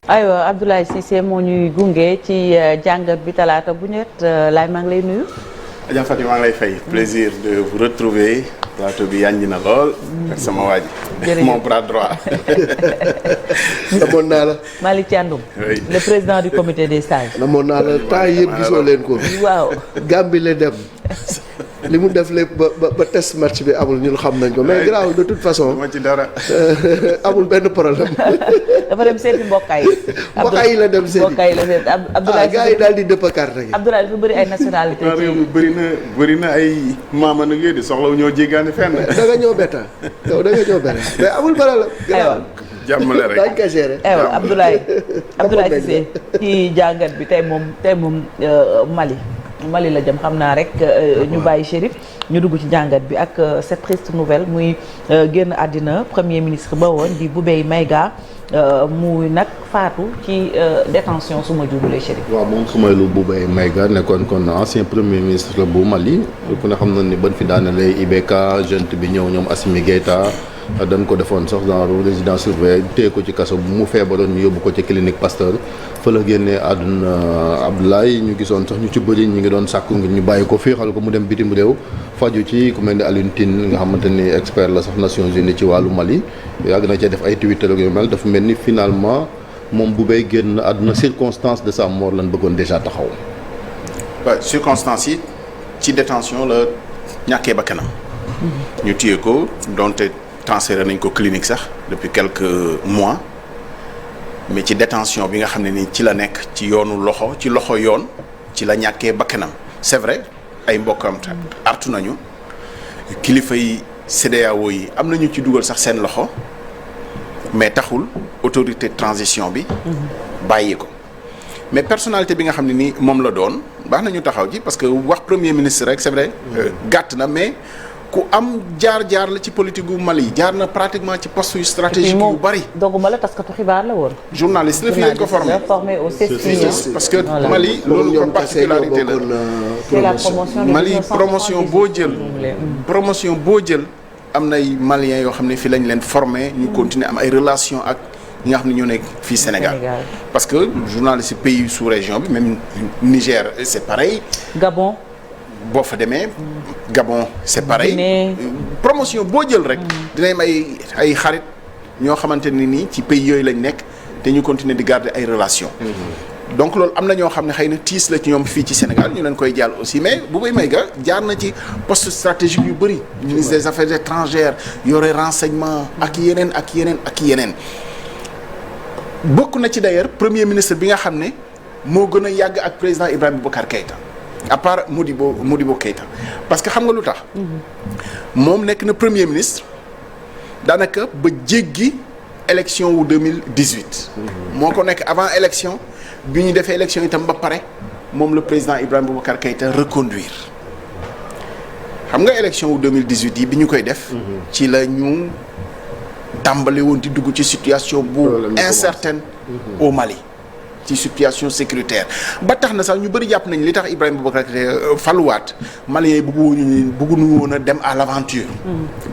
aywa Abdoulaye Cissé moo ñuy gunge ci jàngat bi talaata bu ñett laay maa ngi lay nuyu. Adja Fatou maa ngi lay fay plaisir de vous retrouver plateau bi yànji na lool. ak sama waa ji mon bras droit. namoon naa la. Malick Thiandoum. le président du comité des sages. namoon naa la temps yëpp gisoo leen ko. waaw. Gambie la dem. li mu def lépp ba test match bi amul ñun xam nañ ko mais garaawul de toute façon. ma ci dara. amul benn problème. dafa dem seeti mbokkaay. mbokkaay la dem seeti mbokkaay la seeti Abdoulaye. gars yi daal di dëpp carte gi. Abdoulaye dafa bëri ay nationalité ci réew mi bëri na ay maama nag yooyu di soxla ñoo jéggaani fenn. da nga ñëw betta yow da nga ñëw betta mais amul problème. garaawul jàmmale rek dañ ko gérer. aywa Abdoulaye Cissé ci jàngat bi tey moom Mali la jëm xam naa rek ñu bàyyi Chérif ñu dugg ci jàngat bi ak cette triste nouvelle muy génn àddina premier ministre ba woon di Boubèye Maïga muy nag faatu ci détention su ma jubulee Chérif. waaw moom Soumaïlou Boubèye Maïga nekkoon kon ancien premier ministre bu Mali ku ne xam na ni ban fi daanalee IBK junte bi ñëw ñoom Assimi Goïta dañ ko defoon sax genre résidence surveillée téye ko ci kaso bu mu feebaroon ñu yóbbu ko ci clinique Pasteur fa la génnee àdduna Abdoulaye ñu gisoon sax ñu ci bëri ñu ngi doon sàkku ngir ñu bàyyi ko féexal ko mu dem bitim réew faju ci ku mel ni Alioune Tine nga xamante ni expert la sax Nations Unies ci wàllu Mali yàgg na cee def ay Twitter ak yu mel dafa mel ni finalement moom Boubèye génn àdduna circonstance de sa mort lañ bëggoon déjà taxaw. waaw circonstance yi ci détention la ñàkkee ba kanam. ñu téye ko donte. transféré nañ ko clinique sax depuis quelques mois mais ci détention bi nga xam ne ni ci la nekk ci loxo yoon ci la ñàkkee bakkanam c'est vrai ay mbokkam artu nañu kilifa yi CEDEAO yi am nañu ci dugal sax seen loxo mais taxul autorité de transition bi bàyyi ko mais personnalité bi nga xam ne ni moom la doon baax nañu taxaw ji parce que wax premier ministre rek c'est vrai gàtt na mais ku am jaar la ci politique gu Mali jaar na pratiquement ci poste yu stratégique yu bari. doguma la taskatu xibaar la woon. journaliste la fi leen ko formé au CESTI parce que Mali loolu ko particularité la. c'est la promotion Mali promotion boo jël am nay Maliens yoo xam ne fii lañ leen formé ñu continuer am ay relations ak ñi nga xam ne ñoo nekk fii Sénégal. parce que journaliste pays sous région bi même Niger c'est pareil. Gabon. boo fa demee Gabon c'est pareil promotion boo jël rek dinañ am ay xarit ñoo xamante ne nii ci pays yooyu lañ nekk te ñu continuer di garder ay relations donc loolu am na ñoo xam ne xëy na tiis la ci ñoom fii ci Sénégal ñu leen koy jàll aussi mais Boubèye Maïga jaar na ci poste stratégique yu bëri ministre des affaires étrangères yore renseignement ak yeneen bokk na ci d'ailleurs premier ministre bi nga xam ne moo gën a yàgg ak président Ibrahima Boubacar Keïta à part Modibo Keïta parce que xam nga lu tax moom nekk na premier ministre daanaka ba jéggi élection wu 2018 moo ko nekk avant élection bi ñu defee élection itam ba pare moom le président Ibrahima Boubacar Keïta reconduire xam nga élection wu 2018 yi bi ñu koy def ci la ñu tàmbali woon di dugg ci situation bu incertaine au Mali ci situation sécuritaire ba tax na sax ñu bëri jàpp nañ li tax Ibrahima Boubacar faluwaat Maliens yi bëgguñu woon a dem à l'aventure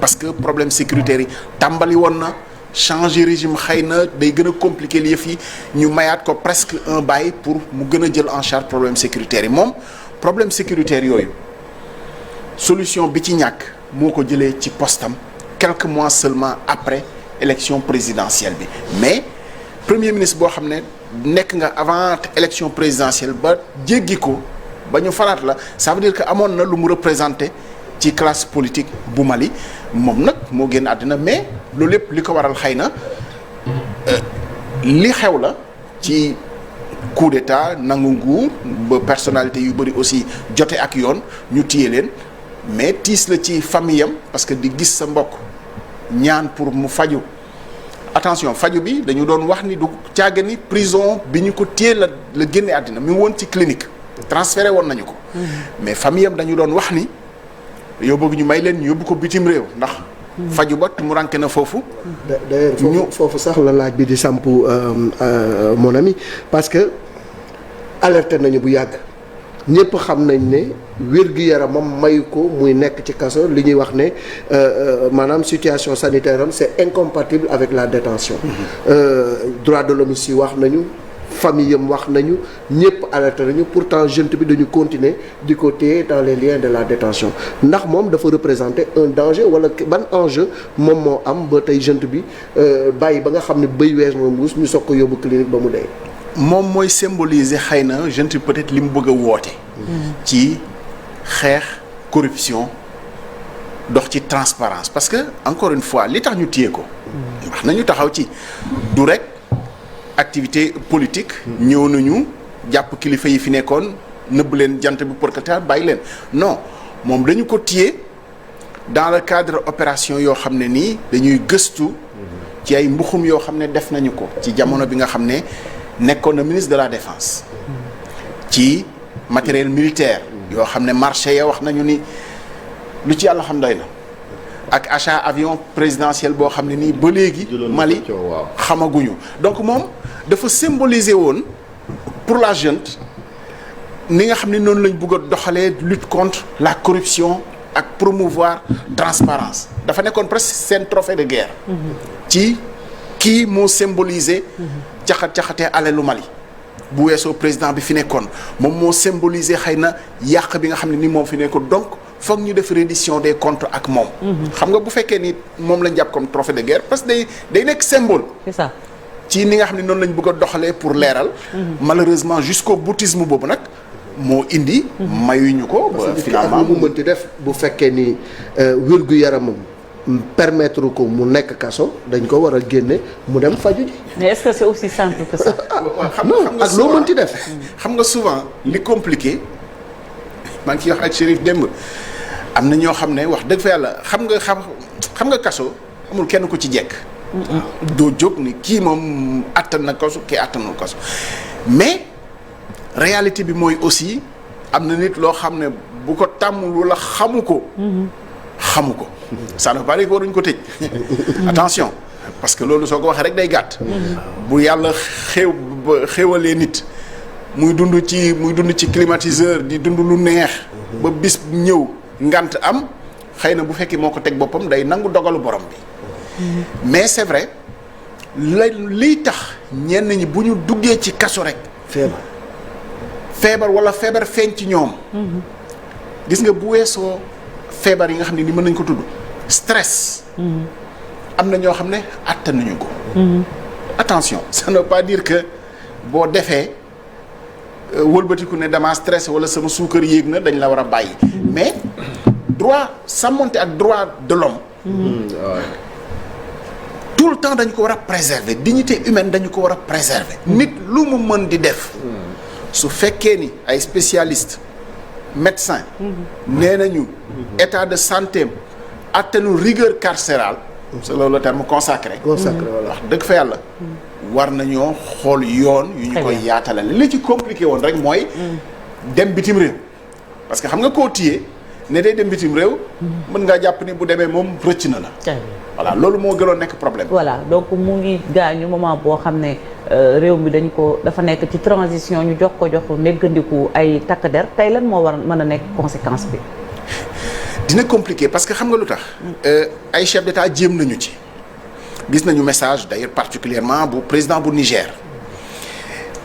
parce que problème sécuritaire yi tàmbali woon na changer régime xëy na day gën a compliquer li yëf yi ñu mayaat ko presque un bail pour mu gën a jël en charge problème sécuritaire yi moom problème sécuritaire yooyu solution bi ci ñàkk moo ko jëlee ci postam quelques mois seulement après élection présidentielle bi mais premier ministre boo xam ne nekk nga avant élection présidentielle ba jéggi ko ba ñu falaat la ça veut dire que amoon na lu mu représenté ci classe politique bu Mali moom nag moo génn àddina mais loolu lépp li ko waral xëy na li xew la ci coup d'état nangu nguur ba personnalité yu bëri aussi jote ak yoon ñu téye leen mais tiis la ci famille am parce que di gis sa mbokk ñaan pour mu faju attention faju bi dañu doon wax ni du caaga ni prison bi ñu ko téye la génne àddina mi woon ci clinique transféré woon nañu ko mais famille am dañu doon wax ni yow bëgg ñu may leen ñu yóbbu ko bitim réew ndax faju ba mu ranke na foofu d'ailleurs foofu sax la laaj bi di sampu mon ami parce que alerté nañu bu yàgg ñëpp xam nañ ne wér-gu-yaramam mayu ko muy nekk ci kaso li ñuy wax ne maanaam situation sanitaire am c'est incompatible avec la détention droit de l'homme si wax nañu famille am wax nañu ñëpp alerté nañu pourtant jeune bi dañu continuer di ko téye dans les liens de la détention ndax moom dafa représenter un danger wala ban enjeu moom moo am ba tey jeune bi bàyyi ba nga xam ne bëy wees moom mbuus ñu soog ko yóbbu clinique ba mu dee. moom mooy symboliser xëy na jeune bi peut-être li mu bëgg a woote. ci xeex corruption dox ci transparence parce que encore une fois li tax ñu téye ko. wax nañu taxaw ci du rek. activité politique ñëw nañu jàpp kilifa yi fi nekkoon nëbb leen jant bi pour que bàyyi leen non moom dañu ko téye dans le cadre opération yoo xam ne nii dañuy gëstu ci ay mbuxum yoo xam ne def nañu ko ci jamono bi nga xam ne nekkoon na ministre de la défense ci matériel militaire yoo xam ne marché ya wax nañu ni lu ci yàlla xam doy na ak achat avion présidentiel boo xam ne nii ba léegi Mali xamaguñu donc moom dafa symboliser woon pour la junte ni nga xam ne noonu lañ bëgg a doxalee lutte contre la corruption ak promouvoir transparence dafa nekkoon presque seen trophée de guerre ci kii moo symboliser caxatee alelu Mali bu weesoo président bi fi nekkoon moom moo symboliser xëy na yàq bi nga xam ne ni moom fi nekkoon donc foog ñu def reddition des comptes ak moom. xam nga bu fekkee ni moom lañ jàpp comme trophée de guerre parce que day nekk symbole. c'est ça. ci ni nga xam ne noonu lañ bëgg a doxalee pour leeral. malheureusement jusqu'au boutisme boobu nag moo indi. mayuñu ko ba finalement mu mënti def bu fekkee ni wér-gu-yaramam permettre ko mu nekk kaso dañ ko war a génne mu dem faju ji. mais est-ce que c'est aussi simple que ça. xam nga ak loo mënti def. xam nga souvent li compliqué maa ngi ciy wax ak Chérif démb. am na ñoo xam ne wax dëgg fa yàlla xam nga kaso amul kenn ku ci jekk doo jóg ni kii moom attan na kaso kii attanul kaso mais réalité bi mooy aussi am na nit loo xam ne bu ko tàmmul wala xamu ko ça ne veut pas dire que waruñu ko tëj attention parce que loolu soo ko waxee rek day gàtt bu yàlla xéwalee nit muy dund ci climatiseur di dund lu neex ba bis ñëw ngant am xëy na bu fekkee moo ko teg boppam day nangu dogalu borom bi mais c'est vrai liy tax ñenn ñi bu ñu duggee ci kaso rek feebar wala feebar feeñ ci ñoom gis nga bu weesoo feebar yi nga xam ne ni mën nañ ko tudd stress am na ñoo xam ne attan nañu ko attention ça ne veut pas dire que boo defee wëlbatiku ne dama stress wala sama suukar yéeg na dañ la war a bàyyi mais droit sàmmonte ak droit de l'homme tout le temps dañu ko war a préserver dignité humaine dañu ko war a préserver nit lu mu mën di def su fekkee ni ay spécialistes médecins nee nañu état de santé attanu rigueur carcérale c'est loolu le terme consacré wax dëgg fa yàlla war nañoo xool yoon yu ñu koy yaatalal li ci compliqué woon rek mooy dem bitim réew parce que xam nga koo téye ne day dem bitim réew mën ngaa jàpp ni bu demee moom rëcc na la voilà loolu moo gënoon nekk problème voilà donc mu ngi gaañu moment boo xam ne réew mi dafa nekk ci transition ñu jox néggandiku ay takk der tey lan moo war mën a nekk conséquence bi dina compliqué parce que xam nga lu tax ay chef d'état jéem nañu ci gis nañu message d'ailleurs particulièrement bu président bu Niger.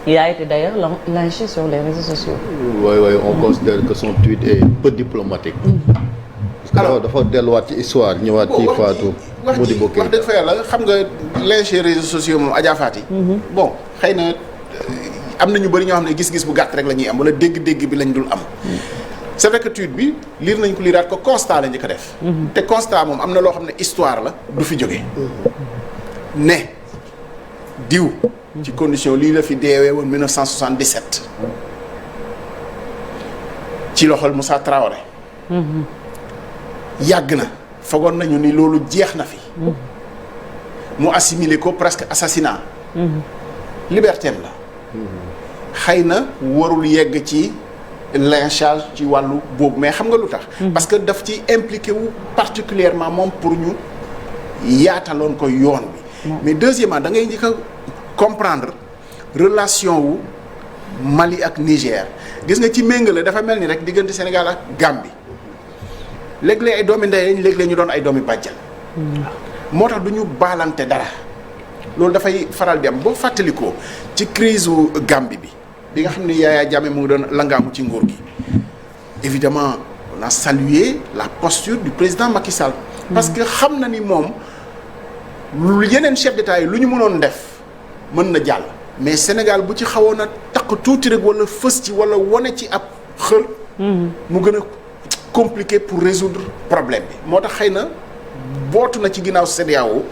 Il a été d'ailleurs lynché sur les réseaux sociaux. Oui, on considère que son tweet est peu diplomatique. Parce que dafa delluwaat ci histoire ñëwaat ci Fatou Modibo Keïta. wax dëgg fa yàlla xam nga lynché réseaux sociaux moom Adja Fati. bon xëy na am na ñu bëri ñoo xam ne gis-gis bu gàtt rek la ñuy am wala dégg-dégg bi lañ dul am. c'est vrai que tweet bi lire nañ ko liiraat ko constat la ñu ko def. te constat moom am na loo xam ne histoire la du fi jógee. ne diw. ci condition lii la fi deewee woon 1977. ci loxol Moussa Traoré. yàgg na fogoon nañu ni loolu jeex na fi. mu assimilé ko presque assassinat. libertéem la. xëy na warul yegg ci lynchage ci wàllu boobu mais xam nga lu tax. parce que daf ci impliqué wu particulièrement moom pour ñu yaataloon ko yoon bi. mais deuxièmement da ngay njëkk a comprendre relation wu Mali ak Niger gis nga ci méngale dafa mel ni rek diggante Sénégal ak Gambie léeg-léeg ay doomi ndey lañ léeg-léeg ñu doon ay doomi bàjjan. moo tax du ñu baalante dara loolu dafay faral di am boo fàttalikoo ci crise u Gambie bi nga xam ne Yaya Jammeh mu ngi doon langaamu ci nguur gi évidemment on a salué la posture du président Macky Sall. parce que xam na ni moom lu yeneen chef d'État yi lu ñu mënoon def mën na jàll. mais Sénégal bu ci xawoon a takk tuuti rek wala fës ci wala wane ci ab xër. mu gën a compliqué pour résoudre problème bi moo tax xëy na bootu na ci ginnaaw CEDEAO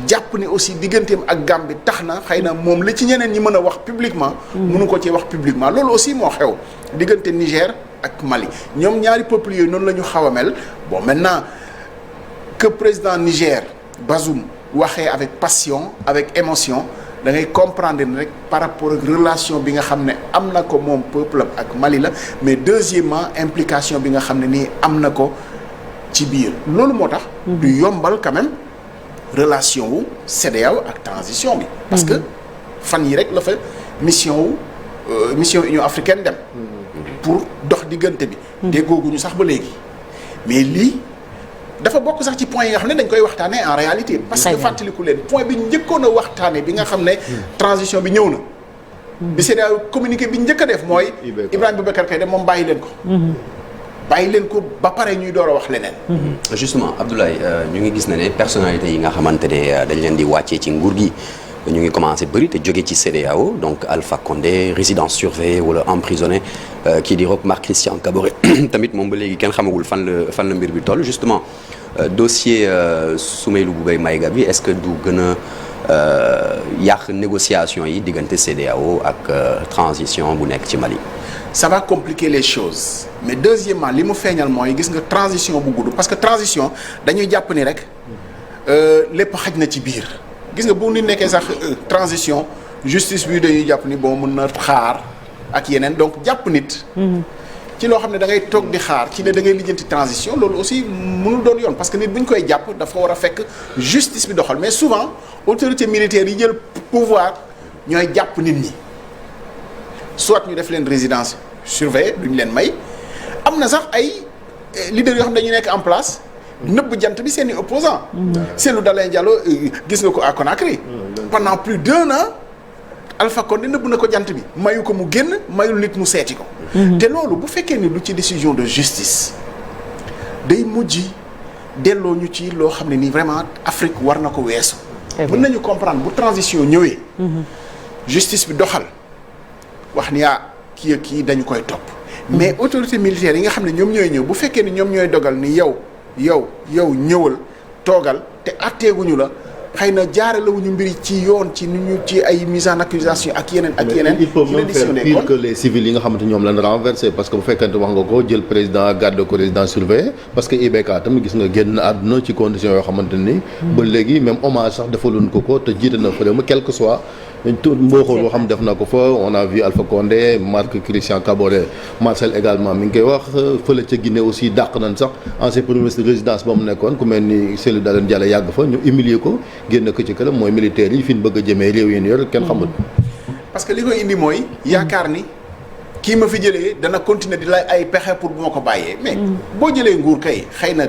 jàpp ni aussi digganteem ak Gambie tax na xëy na moom li ci ñeneen ñi mën a wax publiquement mënu ko ci wax publiquement loolu aussi moo xew diggante Niger ak Mali ñoom ñaari peuples yooyu noonu la ñu xaw a mel bon maintenant que président Niger Bazoum waxee avec passion avec émotion da ngay comprendre ni rek par rapport ak relation bi nga xam ne am na ko moom peuple ak Mali la mais deuxièmement implication bi nga xam ne nii am na ko ci biir loolu moo tax du yombal quand même relation wu CEDEAO ak transition bi parce que fan yi rek la fa mission Union africaine dem pour dox diggante bi déggooguñu sax ba léegi mais lii dafa bokk sax ci point yi nga xam ne dañ koy waxtaanee en réalité parce que fàttaliku leen point bi njëkkoon a waxtaanee bi nga xam ne transition bi ñëw na bi CEDEAO communiqué bi njëkk a def mooy Ibrahima Boubacar Keïta moom bàyyi leen ko ba pare ñuy door a wax leneen. justement Abdoulaye ñu ngi gis ne personnalité yi nga xamante ne dañ leen di wàccee ci nguur gi ñu ngi commencé bëri te jóge ci CEDEAO donc Alpha Condé résidence surveillée wala emprisonné kii di Roch Marc Christian Kaboré tamit moom ba léegi kenn xamagul fan la mbir bi toll justement dossier Soumeylou Boubèye Maïga bi est-ce que du gën a yàq négociation yi diggante CEDEAO ak transition bu nekk ci Mali. ça va compliquer les choses mais deuxièmement li mu feeñal mooy gis nga transition bu gudd parce que transition dañuy jàpp ni rek lépp xaj na ci biir gis nga bu ni nekkee sax transition justice bi dañuy jàpp ni bon mën na xaar ak yeneen donc jàpp nit ci loo xam ne da ngay toog di xaar ci ne da ngay lijjanti transition loolu aussi mënul doon yoon parce que nit bu ñu koy jàpp dafa war a fekk justice bi doxal mais souvent autorité militaire yi jël pouvoir ñooy jàpp nit ñi soit ñu def leen résidence surveillée duñu leen may am na sax ay leaders yoo xam ne dañu nekk en place nëbb jant bi seen i opposants Cellou Dalein Diallo gis nga ko à Conakry pendant plus d'1 an Alpha Condé nëbb na ko jant bi mayu ko mu génn mayul nit mu seeti ko te loolu bu fekkee ni lu ci décision de justice day mujj delloo ñu ci loo xam ne nii vraiment Afrique war na ko weesu mën nañu comprendre bu transition ñëwee justice bi doxal wax ni kii ak kii dañu koy topp mais autorité militaire yi nga xam ne ñoom ñooy ñëw bu fekkee ni ñoom ñooy dogal ni yow ñëwal toogal te atteeguñu la xëy na jaaralewuñu mbiri ci yoon ci ni ñu ci ay mise en accusation ak yeneen il faut même faire pire que les civils yi nga xamante ñoom lañ renversé parce que bu fekkente wax nga ko jël président garde ko résidence surveillée parce que IBK tamit gis nga génn àdduna ci conditions yoo xamante ni ba léegi même hommage sax defaluñ ko te jiite na fa quel que soit mbooxool boo xam def na ko fa on a vu Alpha Condé Marc Christian Kaboré Marcel également mi ngi koy wax fële ca Guinée aussi dàq nañ sax ancien premier ministre résidence ba mu nekkoon ku mel ni Cellou Dalein Diallo yàgg fa ñu humilier ko génn ko ci këram mooy militaires yi fi ñu bëgg a jëmee réew yi yor kenn xamul. parce que li koy indi mooy yaakaar ni kii ma fi jëlee dana continuer di lay ay pexe pour bu ma ko bàyyee mais boo jëlee nguur kay xëy na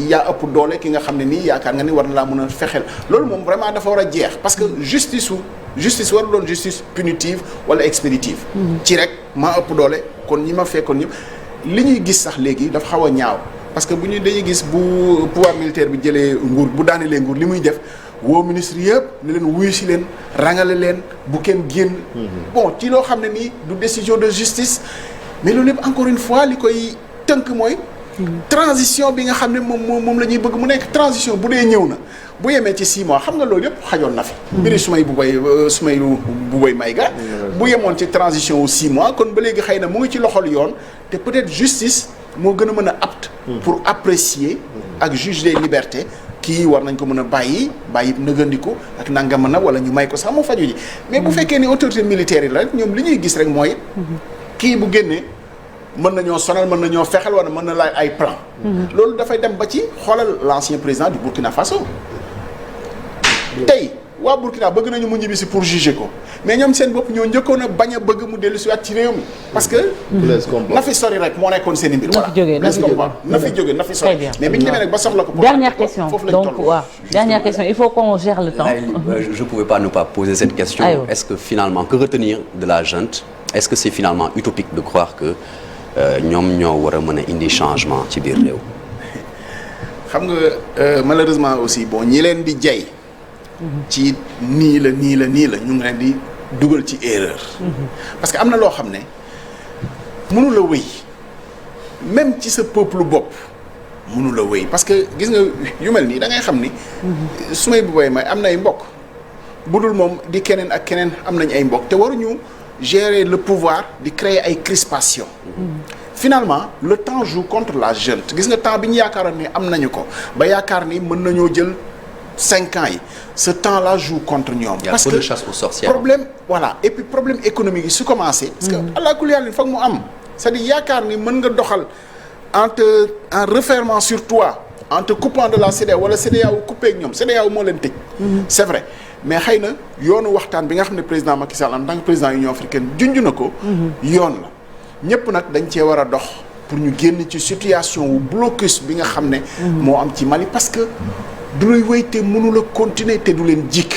yaa ëpp doole ki nga xam ne nii yaakaar nga ni war na laa mën a fexeel loolu moom vraiment dafa war a jeex parce que justice war doon justice punitive wala expéditive ci rek maa ëpp doole kon ñi ma fekkoon ñëpp li ñuy gis sax léegi dafa xaw a ñaaw parce que bu ñu dañuy gis bu pouvoir militaire bi jëlee nguur bu daanelee nguur li muy def woo ministre yëpp ne leen wuyu si leen rangale leen bu kenn génn bon ci loo xam ne nii du décision de justice mais loolu yëpp encore une fois li koy tënk mooy transition bi nga xam ne moom la ñuy bëgg mu nekk transition bu dee ñëw na bu yemee ci 6 mois xam nga loolu yëpp xajoon na fi mbiri Soumeylou Boubèye Maïga bu yemoon ci transition wu 6 mois kon ba léegi xëy na mu ngi ci loxol yoon te peut-être justice moo gën a mën a apte pour apprécier ak juge des libertés kii war nañ ko mën a bàyyi nëgandiku ak nangam na wala ñu may ko sax mu faju ji mais bu fekkee ni autorité militaire yi la rek ñoom li ñuy gis rek mooy kii bu génnee mën nañoo sonal mën nañoo fexel wala mën na laaj ay plan loolu dafay dem ba ci xoolal l'ancien président du Burkina Faso tey waa Burkina bëgg nañu mu ñibbisi pour juger ko mais ñoom seen bopp ñoo njëkkoon a bañ a bëgg mu dellu si waat ci réew mi parce que na fi sori rek moo nekkoon seen i mbir na fi jóge na fi sori mais bi ñu demee nag ba soxla ko dernière question donc waaw dernière question il faut qu'on gère le temps. Je pouvais pas ne pas poser cette question. Est-ce que finalement que retenir de la junte est-ce que c'est finalement utopique de croire que ñoom ñoo war a mën a indi changement ci biir réew. xam nga malheureusement aussi bon ñi leen di jay ci nii la ñu ngi leen di dugal ci erreur. parce que am na loo xam ne mënu la wéy même ci sa peuple bopp mënu la wéy parce que gis nga yu mel nii da ngay xam ni. su may bu may am na ay mbokk budul moom di keneen ak keneen am nañ ay mbokk te waruñu gérer le pouvoir di créer ay crispation finalement le temps joue contre la junte gis nga temps bi ñu yaakaaroon ni am nañu ko ba yaakaar ni mën nañoo jël 5 ans yi ce temps là joue contre ñoom. parce que chasse aux sorcières. problème voilà et puis problème économique yi su commencé. parce que allah kulli yàlla foog mu am c'est-à-dire yaakaar ni mën nga doxal en refermant sur toi en te coupant de la CEDEAO wala CEDEAO coupé ak ñoom CEDEAO moo leen tëj. c'est vrai mais xëy na yoonu waxtaan bi nga xam ne président Macky Sall en tant que président Union africaine junj na ko. yoon la. ñëpp nag dañ cee war a dox pour ñu génn ci situation wu blocus bi nga xam ne moo am ci Mali parce que du lay wéy te mënu la continuer te du leen jik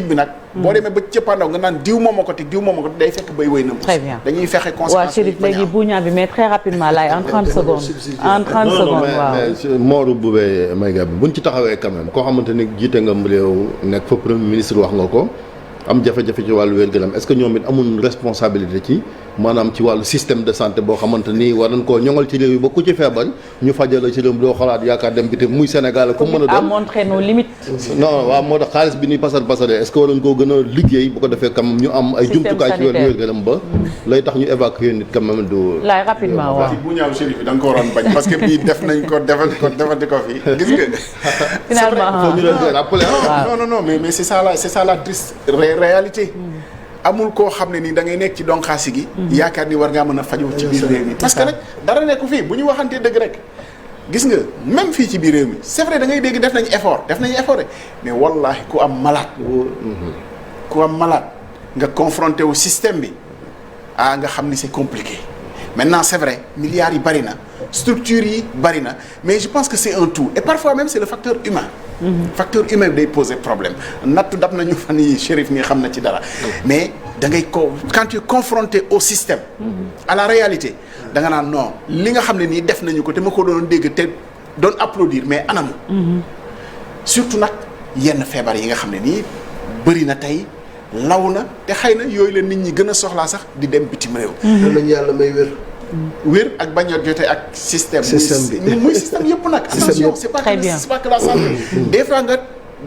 bi nag boo demee ba cëppaandaw nga naan diw moom a ko te diw moom a ko te day fekk bay wéy na très bien dañuy fexe conséquences waaw Chérif léegi buñaa bi mais très rapidement laay en 30 secondes en 30 secondes waaw mais Mor Boubé Maïga bi buñ ci taxawee quand même koo xamante ni jiite nga réew nekk fa premier ministre wax nga ko am jafe-jafe ci wàllu wér-gu-yaram est-ce que ñoom it amul responsabilité ci maanaam ci wàllu système de santé boo xamante ni war nañ koo ñoŋal ci réew yi ba ku ci feebar ñu fajala ci réew mi doo xalaat yaakaar dem bitim muy Sénégal ku mën a à montrer nos limites. non waaw moo tax xaalis bi ni pasar pasare est-ce que war nañ koo gën a liggéey bu ko defee quand même ñu am ay jumtukaay ci wàllu wér-gu-yaram ba lay tax ñu évacuer nit quand même du laay rapidement waaw bu ñaaw Chérif bi da nga ko waroon bañ parce que bii def nañ ko defati ko fi gis nga finalement ñu leen koy rappeler non mais c'est ça la triste réalité amul koo xam ne ni da ngay nekk ci donxaasi gi yaakaar ni war ngaa mën a faju ci biir réew mi parce que nag dara nekku fii bu ñu waxantee dëgg rek gis nga même fii ci biir réew mi c'est vrai da ngay dégg def nañu effort de mais wallahi ku am malade nga confronté au système bi nga xam ni c'est compliqué maintenant c'est vrai milliards yi bari na structures yi bari na mais je pense que c'est un tout et parfois même c'est le facteur humain facteur humain day poser problème nattu dab nañu fan yi Chérif mi xam na ci dara mais da ngay quand tu es confronté au système à la réalité da nga naan non li nga xam ne nii def nañu ko te ma ko doon dégg te doon applaudir mais anamu surtout nag yenn feebar yi nga xam ne nii bëri na tey law na te xëy na yooyu la nit ñi gën a soxlaa sax di dem bitim réew nañu yàlla may wér ak bañ a jote ak système bi muy système yëpp nag attention c'est pas que la santé des fois nga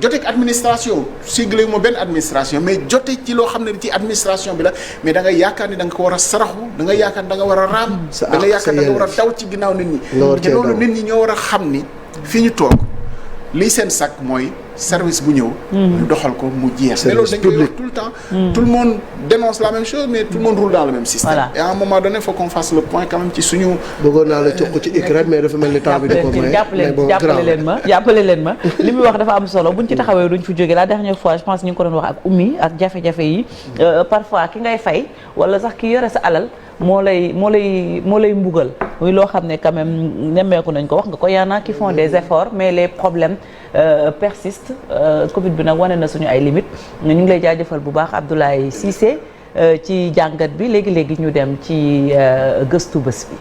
jote ak administration sigle moo benn administration mais jote ci loo xam ne ci administration bi la mais da nga yaakaar ni da nga ko war a saraxu da nga yaakaar ni da nga war a raam da nga yaakaar da nga war a daw ci ginnaaw nit ñi te loolu nit ñi ñoo war a xam ni fi ñu toog lii seen sac mooy service bu ñëw ñu doxal ko mu jeex mais loolu dañ koy wax tout le temps tout le monde dénonce la même chose mais tout le monde roule dans le même système et à un moment donné faut qu'on fasse le point quand même ci suñu bëggoon naa la jox ko ci ICRA mais dafa mel ni temps bi da ko may jàppale leen ma li muy wax dafa am solo buñ ci taxawee duñ fi jógee la dernière fois je pense ñu ngi ko doon wax ak Oumy ak jafe-jafe yi parfois ki ngay fay wala sax ki yore sa alal moo lay mbugal muy loo xam ne quand même nemmeeku nañ ko wax nga ko y en a qui font des efforts mais les problèmes persistent Covid bi nag wane na suñu ay limites ñu ngi lay jaajëfal bu baax Abdoulaye Cissé ci jàngat bi léegi ñu dem ci gëstu bés bi